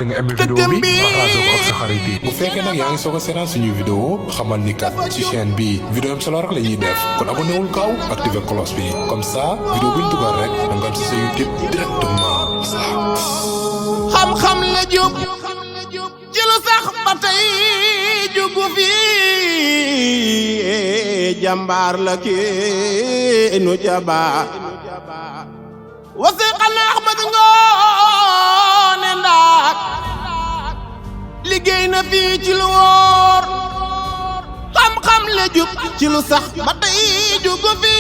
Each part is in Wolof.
te nga aimé vidéo bi partage ko ak sa xarit yi. bu fekkee nag yaa ngi soog a seetaan suñuy vidéo xamal ni kat ci chaîne bi vidéo am solo rek la ñuy def kon abonné wul gaaw activé cloche bi comme ça vidéo buñ dugal rek da nga am ci sa YouTube directement. xam-xam la jub ci lu sax ba tey jugu fi jàmbaar la kii nu jaba wasiqana Ahmad Ngoone Ndaak liggéey na fii ci lu wóor xam-xam la jub ci lu sax ba tey jugu fi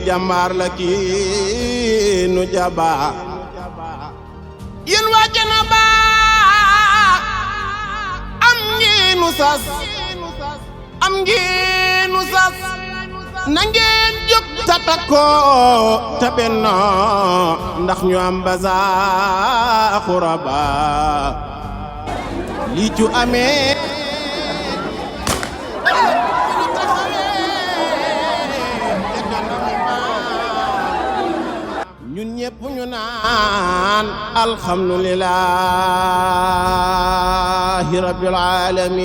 jàmbaar la kii nu jaba yéen waa Janaba am ngeenu sas na ngeen jóg tatakoo ta bennoo ndax ñu am baza xuraba lii cu amee ñun ñépp ñu naan alhamdulillahi rabbil alamin